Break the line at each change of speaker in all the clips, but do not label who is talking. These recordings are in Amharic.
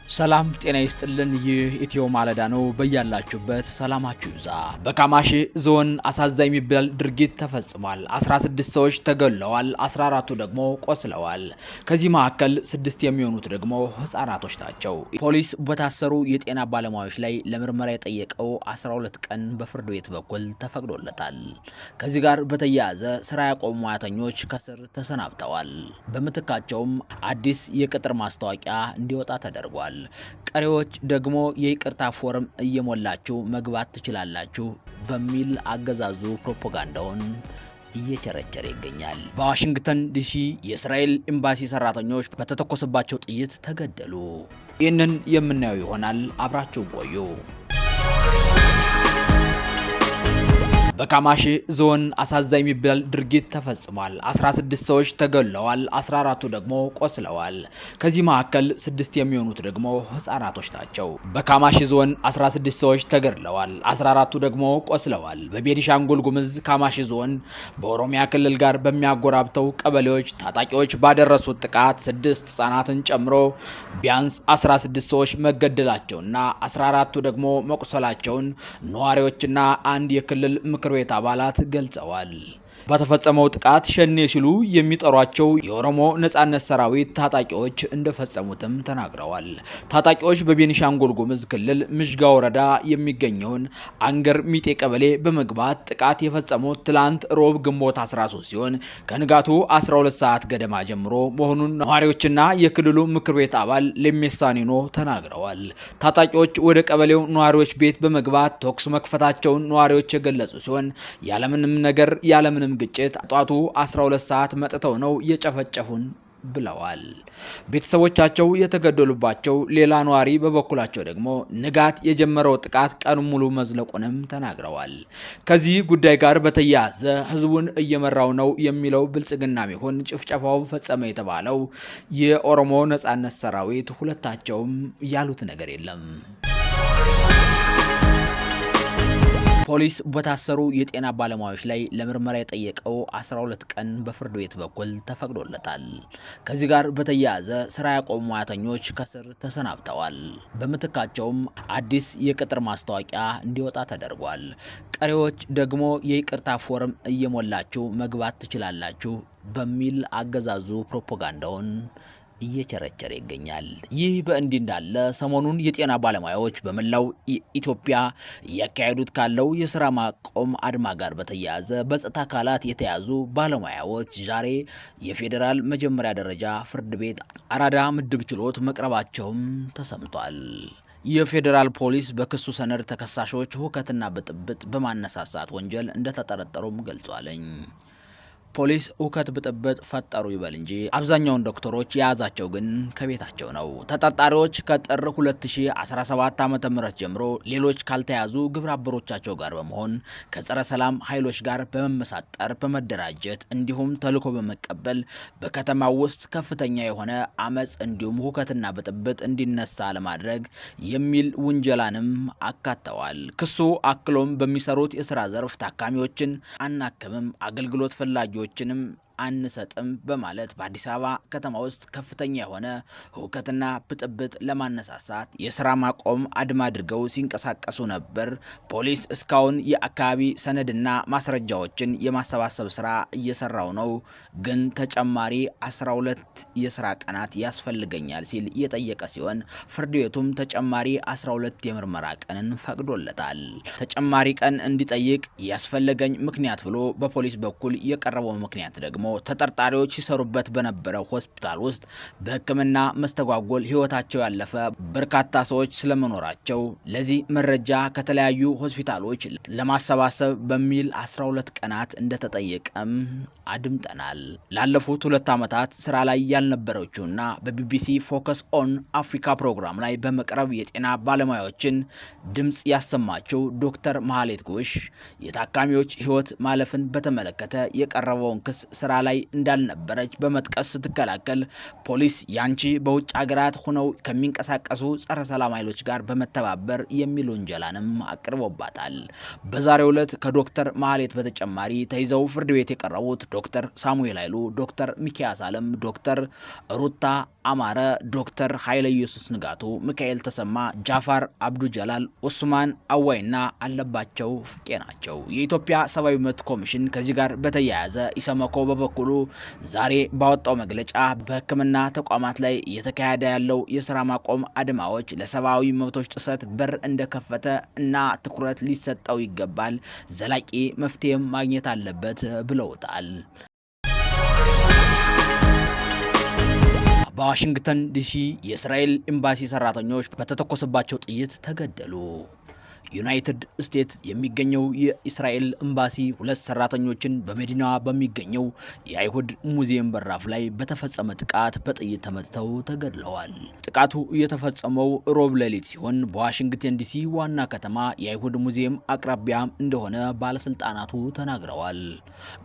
ሰላም ጤና ይስጥልን። ይህ ኢትዮ ማለዳ ነው። በያላችሁበት ሰላማችሁ ይብዛ። በካማሺ ዞን አሳዛኝ የሚባል ድርጊት ተፈጽሟል። 16 ሰዎች ተገለዋል፣ 14ቱ ደግሞ ቆስለዋል። ከዚህ መካከል 6 የሚሆኑት ደግሞ ህፃናቶች ናቸው። ፖሊስ በታሰሩ የጤና ባለሙያዎች ላይ ለምርመራ የጠየቀው 12 ቀን በፍርድ ቤት በኩል ተፈቅዶለታል። ከዚህ ጋር በተያያዘ ስራ ያቆሙ ሙያተኞች ከስር ተሰናብተዋል። በምትካቸውም አዲስ የቅጥር ማስታወቂያ እንዲወጣ ተደርጓል። ቀሪዎች ደግሞ የይቅርታ ፎርም እየሞላችሁ መግባት ትችላላችሁ በሚል አገዛዙ ፕሮፓጋንዳውን እየቸረቸረ ይገኛል። በዋሽንግተን ዲሲ የእስራኤል ኤምባሲ ሰራተኞች በተተኮሰባቸው ጥይት ተገደሉ። ይህንን የምናየው ይሆናል። አብራችሁን ቆዩ። በካማሺ ዞን አሳዛኝ የሚባል ድርጊት ተፈጽሟል። 16 ሰዎች ተገለዋል፣ 14ቱ ደግሞ ቆስለዋል። ከዚህ መካከል 6 የሚሆኑት ደግሞ ህፃናቶች ናቸው። በካማሺ ዞን 16 ሰዎች ተገድለዋል፣ 14ቱ ደግሞ ቆስለዋል። በቤኒሻንጉል ጉሙዝ ካማሺ ዞን በኦሮሚያ ክልል ጋር በሚያጎራብተው ቀበሌዎች ታጣቂዎች ባደረሱት ጥቃት 6 ህፃናትን ጨምሮ ቢያንስ 16 ሰዎች መገደላቸውና 14ቱ ደግሞ መቁሰላቸውን ነዋሪዎችና አንድ የክልል ምክር ቤት አባላት ገልጸዋል። በተፈጸመው ጥቃት ሸኔ ሲሉ የሚጠሯቸው የኦሮሞ ነጻነት ሰራዊት ታጣቂዎች እንደፈጸሙትም ተናግረዋል። ታጣቂዎች በቤኒሻንጉል ጉሙዝ ክልል ምሽጋ ወረዳ የሚገኘውን አንገር ሚጤ ቀበሌ በመግባት ጥቃት የፈጸሙት ትላንት ሮብ ግንቦት 13 ሲሆን ከንጋቱ 12 ሰዓት ገደማ ጀምሮ መሆኑን ነዋሪዎችና የክልሉ ምክር ቤት አባል ሌሜሳኒኖ ተናግረዋል። ታጣቂዎች ወደ ቀበሌው ነዋሪዎች ቤት በመግባት ተኩስ መክፈታቸውን ነዋሪዎች የገለጹ ሲሆን ያለምንም ነገር ያለምንም ግጭት ጧቱ 12 ሰዓት መጥተው ነው የጨፈጨፉን ብለዋል። ቤተሰቦቻቸው የተገደሉባቸው ሌላ ነዋሪ በበኩላቸው ደግሞ ንጋት የጀመረው ጥቃት ቀን ሙሉ መዝለቁንም ተናግረዋል። ከዚህ ጉዳይ ጋር በተያያዘ ህዝቡን እየመራው ነው የሚለው ብልጽግና ቢሆን ጭፍጨፋው ፈጸመ የተባለው የኦሮሞ ነጻነት ሰራዊት ሁለታቸውም ያሉት ነገር የለም። ፖሊስ በታሰሩ የጤና ባለሙያዎች ላይ ለምርመራ የጠየቀው 12 ቀን በፍርድ ቤት በኩል ተፈቅዶለታል። ከዚህ ጋር በተያያዘ ስራ ያቆሙ ሙያተኞች ከስር ተሰናብተዋል። በምትካቸውም አዲስ የቅጥር ማስታወቂያ እንዲወጣ ተደርጓል። ቀሪዎች ደግሞ የይቅርታ ፎርም እየሞላችሁ መግባት ትችላላችሁ በሚል አገዛዙ ፕሮፓጋንዳውን እየቸረቸረ ይገኛል። ይህ በእንዲህ እንዳለ ሰሞኑን የጤና ባለሙያዎች በመላው ኢትዮጵያ እያካሄዱት ካለው የስራ ማቆም አድማ ጋር በተያያዘ በጸጥታ አካላት የተያዙ ባለሙያዎች ዛሬ የፌዴራል መጀመሪያ ደረጃ ፍርድ ቤት አራዳ ምድብ ችሎት መቅረባቸውም ተሰምቷል። የፌዴራል ፖሊስ በክሱ ሰነድ ተከሳሾች ሁከትና ብጥብጥ በማነሳሳት ወንጀል እንደተጠረጠሩም ገልጿለኝ። ፖሊስ ሁከት ብጥብጥ ፈጠሩ ይበል እንጂ አብዛኛውን ዶክተሮች የያዛቸው ግን ከቤታቸው ነው። ተጠርጣሪዎች ከጥር 2017 ዓ.ም ጀምሮ ሌሎች ካልተያዙ ግብረ አበሮቻቸው ጋር በመሆን ከጸረ ሰላም ኃይሎች ጋር በመመሳጠር በመደራጀት እንዲሁም ተልዕኮ በመቀበል በከተማው ውስጥ ከፍተኛ የሆነ አመጽ እንዲሁም ሁከትና ብጥብጥ እንዲነሳ ለማድረግ የሚል ውንጀላንም አካተዋል። ክሱ አክሎም በሚሰሩት የስራ ዘርፍ ታካሚዎችን አናክምም፣ አገልግሎት ፈላጊዎችንም አንሰጥም በማለት በአዲስ አበባ ከተማ ውስጥ ከፍተኛ የሆነ ሁከትና ብጥብጥ ለማነሳሳት የስራ ማቆም አድማ አድርገው ሲንቀሳቀሱ ነበር። ፖሊስ እስካሁን የአካባቢ ሰነድና ማስረጃዎችን የማሰባሰብ ስራ እየሰራው ነው፣ ግን ተጨማሪ 12 የስራ ቀናት ያስፈልገኛል ሲል እየጠየቀ ሲሆን ፍርድ ቤቱም ተጨማሪ 12 የምርመራ ቀንን ፈቅዶለታል። ተጨማሪ ቀን እንዲጠይቅ ያስፈለገኝ ምክንያት ብሎ በፖሊስ በኩል የቀረበው ምክንያት ደግሞ ተጠርጣሪዎች ሲሰሩበት በነበረው ሆስፒታል ውስጥ በሕክምና መስተጓጎል ህይወታቸው ያለፈ በርካታ ሰዎች ስለመኖራቸው ለዚህ መረጃ ከተለያዩ ሆስፒታሎች ለማሰባሰብ በሚል 12 ቀናት እንደተጠየቀም አድምጠናል። ላለፉት 2 ዓመታት ስራ ላይ ያልነበረችውና በቢቢሲ ፎከስ ኦን አፍሪካ ፕሮግራም ላይ በመቅረብ የጤና ባለሙያዎችን ድምጽ ያሰማችው ዶክተር መሐሌት ጉሽ የታካሚዎች ህይወት ማለፍን በተመለከተ የቀረበውን ክስ ስራ ላይ እንዳልነበረች በመጥቀስ ስትከላከል ፖሊስ ያንቺ በውጭ ሀገራት ሆነው ከሚንቀሳቀሱ ጸረ ሰላም ኃይሎች ጋር በመተባበር የሚል ወንጀላንም አቅርቦባታል። በዛሬው ዕለት ከዶክተር ማህሌት በተጨማሪ ተይዘው ፍርድ ቤት የቀረቡት ዶክተር ሳሙኤል ኃይሉ፣ ዶክተር ሚኪያስ አለም፣ ዶክተር ሩታ አማረ፣ ዶክተር ኃይለ ኢየሱስ ንጋቱ፣ ሚካኤል ተሰማ፣ ጃፋር አብዱ ጀላል፣ ኡስማን አዋይና አለባቸው ፍቄ ናቸው። የኢትዮጵያ ሰብአዊ መብት ኮሚሽን ከዚህ ጋር በተያያዘ ኢሰመኮ በበኩሉ ዛሬ ባወጣው መግለጫ በሕክምና ተቋማት ላይ እየተካሄደ ያለው የስራ ማቆም አድማዎች ለሰብአዊ መብቶች ጥሰት በር እንደከፈተ እና ትኩረት ሊሰጠው ይገባል፣ ዘላቂ መፍትሄም ማግኘት አለበት ብለውታል። በዋሽንግተን ዲሲ የእስራኤል ኤምባሲ ሰራተኞች በተተኮሰባቸው ጥይት ተገደሉ። ዩናይትድ ስቴትስ የሚገኘው የእስራኤል ኤምባሲ ሁለት ሰራተኞችን በመዲናዋ በሚገኘው የአይሁድ ሙዚየም በራፍ ላይ በተፈጸመ ጥቃት በጥይት ተመትተው ተገድለዋል። ጥቃቱ የተፈጸመው ሮብ ሌሊት ሲሆን በዋሽንግተን ዲሲ ዋና ከተማ የአይሁድ ሙዚየም አቅራቢያ እንደሆነ ባለስልጣናቱ ተናግረዋል።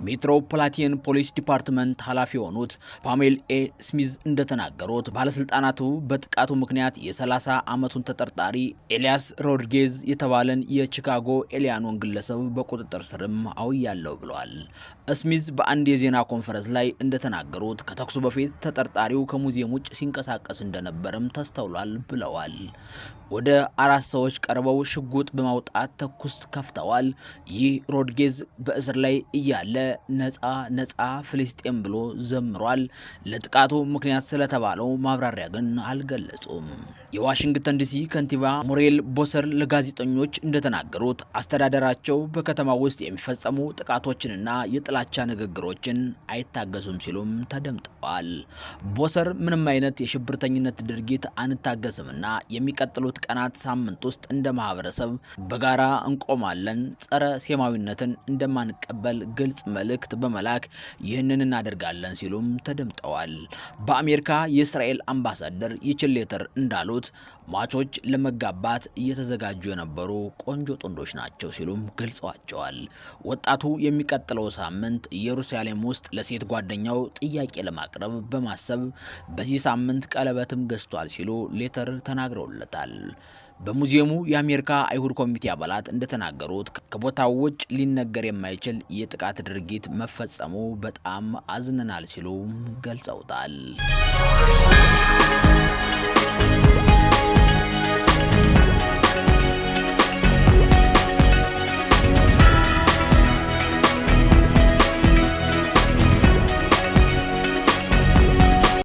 ሜትሮፖሊታን ፖሊስ ዲፓርትመንት ኃላፊ የሆኑት ፓሜል ኤ ስሚዝ እንደተናገሩት ባለስልጣናቱ በጥቃቱ ምክንያት የ30 ዓመቱን ተጠርጣሪ ኤልያስ ሮድሪጌዝ ባለን የቺካጎ ኤሊያኖን ግለሰብ በቁጥጥር ስርም አውያለው ብለዋል። ስሚዝ በአንድ የዜና ኮንፈረንስ ላይ እንደተናገሩት ከተኩሱ በፊት ተጠርጣሪው ከሙዚየም ውጭ ሲንቀሳቀስ እንደነበርም ተስተውሏል ብለዋል። ወደ 4 ሰዎች ቀርበው ሽጉጥ በማውጣት ተኩስ ከፍተዋል። ይህ ሮድሪጌዝ በእስር ላይ እያለ ነፃ ፍልስጤም ብሎ ዘምሯል። ለጥቃቱ ምክንያት ስለተባለው ማብራሪያ ግን አልገለጹም። የዋሽንግተን ዲሲ ከንቲባ ሙሬል ቦሰር ለጋዜጠኞች እንደተናገሩት አስተዳደራቸው በከተማ ውስጥ የሚፈጸሙ ጥቃቶችንና የጥላቻ ንግግሮችን አይታገሱም ሲሉም ተደምጠዋል። ቦሰር ምንም አይነት የሽብርተኝነት ድርጊት አንታገስምና የሚቀጥሉት ቀናት ሳምንት ውስጥ እንደ ማህበረሰብ በጋራ እንቆማለን፣ ጸረ ሴማዊነትን እንደማንቀበል ግልጽ መልእክት በመላክ ይህንን እናደርጋለን ሲሉም ተደምጠዋል። በአሜሪካ የእስራኤል አምባሳደር ይችል ሌተር እንዳሉት ማቾች ለመጋባት እየተዘጋጁ የነበሩ ቆንጆ ጥንዶች ናቸው ሲሉም ገልጸዋቸዋል። ወጣቱ የሚቀጥለው ሳምንት ኢየሩሳሌም ውስጥ ለሴት ጓደኛው ጥያቄ ለማቅረብ በማሰብ በዚህ ሳምንት ቀለበትም ገዝቷል ሲሉ ሌተር ተናግረውለታል። በሙዚየሙ የአሜሪካ አይሁድ ኮሚቴ አባላት እንደተናገሩት ከቦታው ውጭ ሊነገር የማይችል የጥቃት ድርጊት መፈጸሙ በጣም አዝነናል ሲሉ ገልጸውታል።